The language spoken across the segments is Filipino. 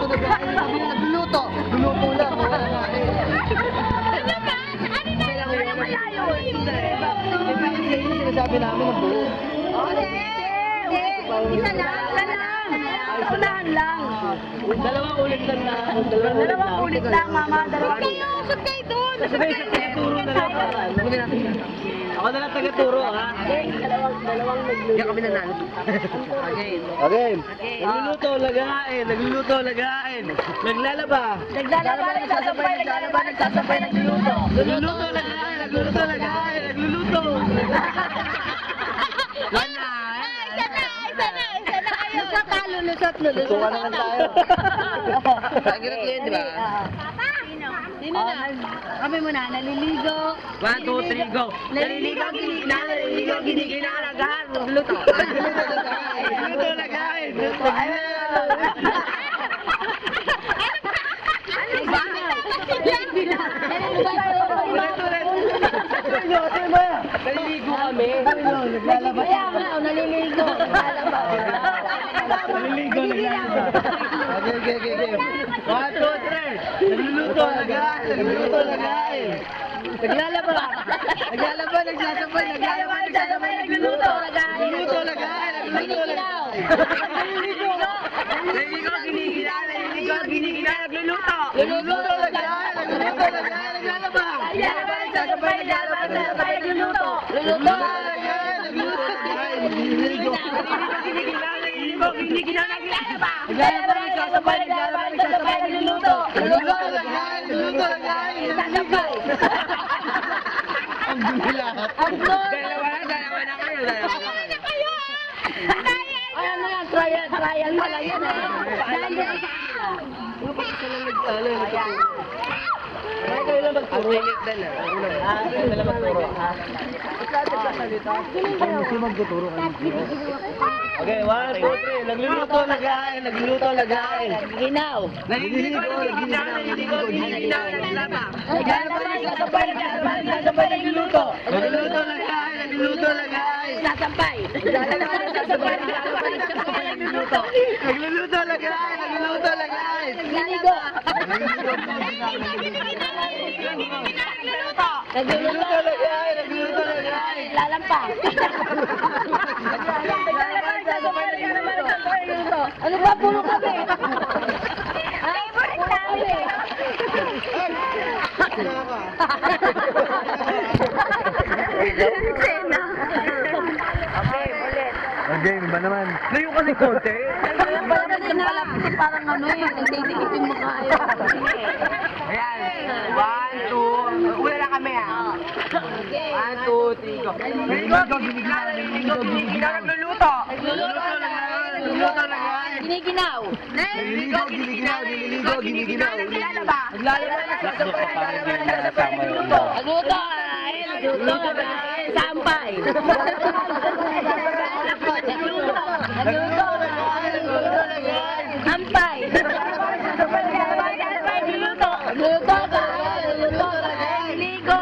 nag-aaral. Kami yung nagluluto. Luluto lang. Ano ba? Ano na yun? Ano malayo? Sinasabi namin ang buo. Isa lang. Unahan lang. Dalawang ulit lang na. Dalawang ulit lang, mama. Dalawang ulit. Usap kayo doon. Sabay sa taga-turo na lang. Ako na lang taga-turo, ha? Dalawang Hindi kami nanalo. Okay. Nagluluto, lagain. Nagluluto, lagain. Naglalaba. Naglalaba, nagsasampay, nagluluto. Nagluluto, lagain. Nagluluto, lagain. Nagluluto. Wala. Isa na kayo. Lusot. Tuwa naman tayo. Nagirat ko yun, di ba? Sino na? Kami muna, naliligo. 1, 2, 3, go. Naliligo, Ginigina, lagahan. Nagluluto. Nagluluto, lagain. Ano ba? Naliligo kami. Naglalaba. Kaya nga, naliligo. Naglalaba. Naliligo, naglalaba. Okay. 1, 2, 3. Nagluluto, lagain. Nagluluto, lagain. Naglalaba. Nagsasampay, Nagluluto, Nagluluto, lagain. Nagluluto, lagain. Naliligo, ginigina, nagluluto. Nagluluto, lagain. Naglalaba. Nagsasampay, nagluluto. Nagluluto, lagain. Nagluluto, lagain. Naliligo. Ginigina, naglalaba. Naglalaba, nagsasampay, nagluluto. Nagluluto, lagain. Nagluluto, lagain. Nagsasampay. Ang bilat. Dalawa na kayo. Ay, ano yan? Trial pala yun eh. Ay, kayo lang magturo. Kayo lang magturo. Gusto magtuturo kayo. Okay, 1, 2, 3. Nagluluto, lagain. Nagluluto, lagain. Ginaw. Naliligo, naglaba. Naglalaba, nagsasampay, nagluluto. Nagluluto, lagain. Nagluluto, lagain. Nagsasampay. Naglalaba, nagsasampay, nagluluto. Nagluluto, lagain. Nagluluto, lagain. Nagliligo. Nagluluto, lagain. Nagluluto, lagain. Lalampa. Ano ba? Puro kami. Favorite namin. Sena. Okay, ulit. Okay, iba naman. Layo kasi konti. Parang ano eh, nagdidikit yung mukha eh. Ayan. 1, 2. Ula na kami ah. 1, 2, 3, go. Giniginaw, nagluluto. Nagluluto, lagain. Giniginaw. Giniginaw. Naglalaba. Nagluluto. Nagluto. Sampay. Nagluto. Ampay. Nagluto. Niligo.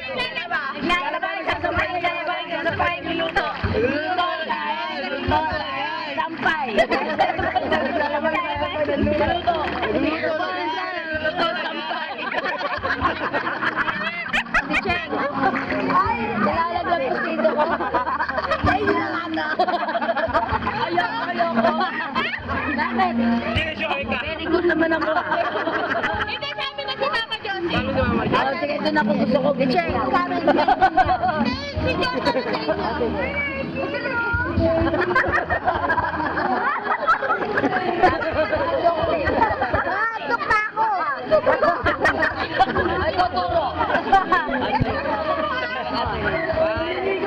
Naglalaba. Nagsasampay. Nagluto. Sampay. Nagluto. Ay, nalalaglag po dito ko. Ay, nalala. Ayoko. Bakit? Very good naman ako. Hindi, sabi na si Mama Josie. Oh, sige, doon ako gusto ko. Check. Sabi si Josie na sa Tuk pa ako. Ay, tuturo.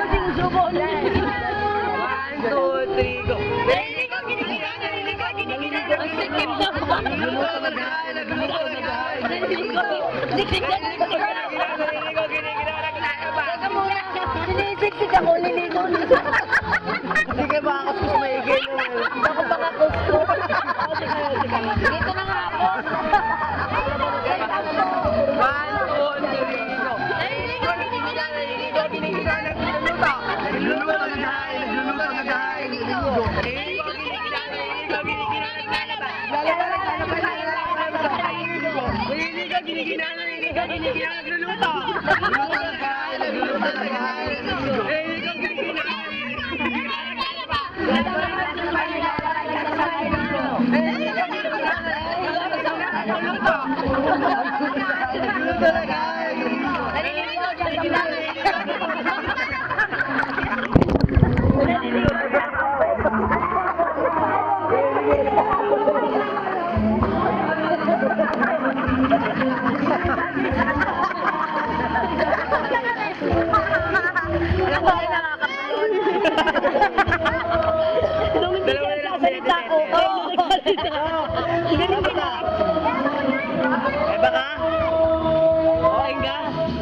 Sinusubo ulit. 1, 2, 3, go. Naliligo. Ang sikip na. Nagluluto, lagain. Nagluluto, lagain. Teka muna. Sinisiksik ako. Niligo. Hindi kayo makakuskus maigay mo. Ako pa nga gusto. Dito na nga ako. 1, 2, 3, go. Nagluluto, lagain. Nagluluto, lagain. giniginaw, nagluluto. Nagluluto lagay, nagluluto lagay. Iligaw, giniginaw.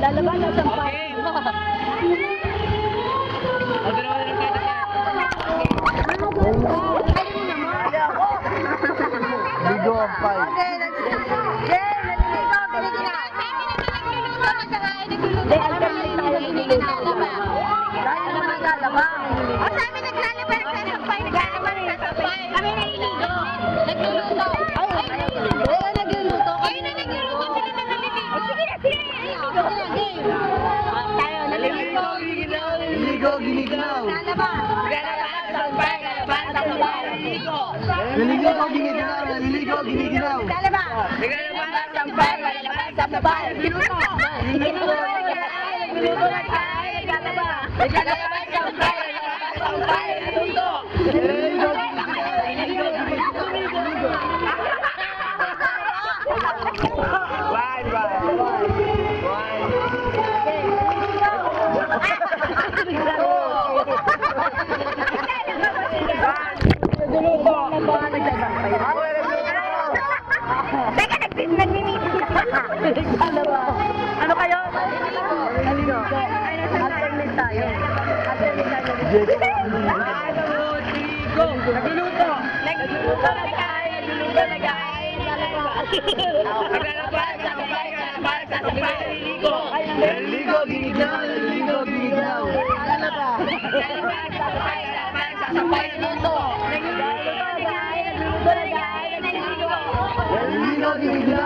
Lalaban na sa pa. Ligo ang pay. Ligo, giniginaw. Naliligo, giniginaw. Naliligo, giniginaw. Teka, nagmimiti. Ano kayo? Naligo. Alternate tayo. Nagluluto. Nagluluto na kain. Nagluluto na kain. Naliligo, giniginaw. Naliligo, giniginaw. Naliligo, giniginaw.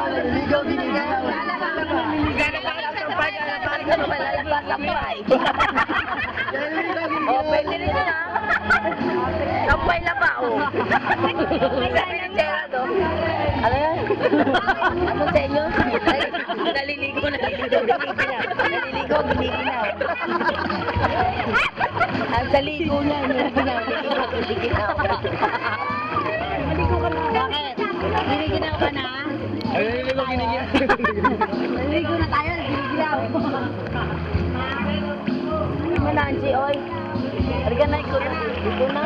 Naliligo, giniginaw. Oh, pwede rin yun ah. Kampay na ba? Oh. Sabi ng Gerardo. Ano yan? Ano sa inyo? Naliligo na. Naliligo, giniginaw. Ang saligo niya, giniginaw. Giniginaw. Naligo ka na. Bakit? Giniginaw ka na? Naliligo, giniginaw. Naligo na tayo, giniginaw. Mananji, oy. Harga na ikaw na. Ito na.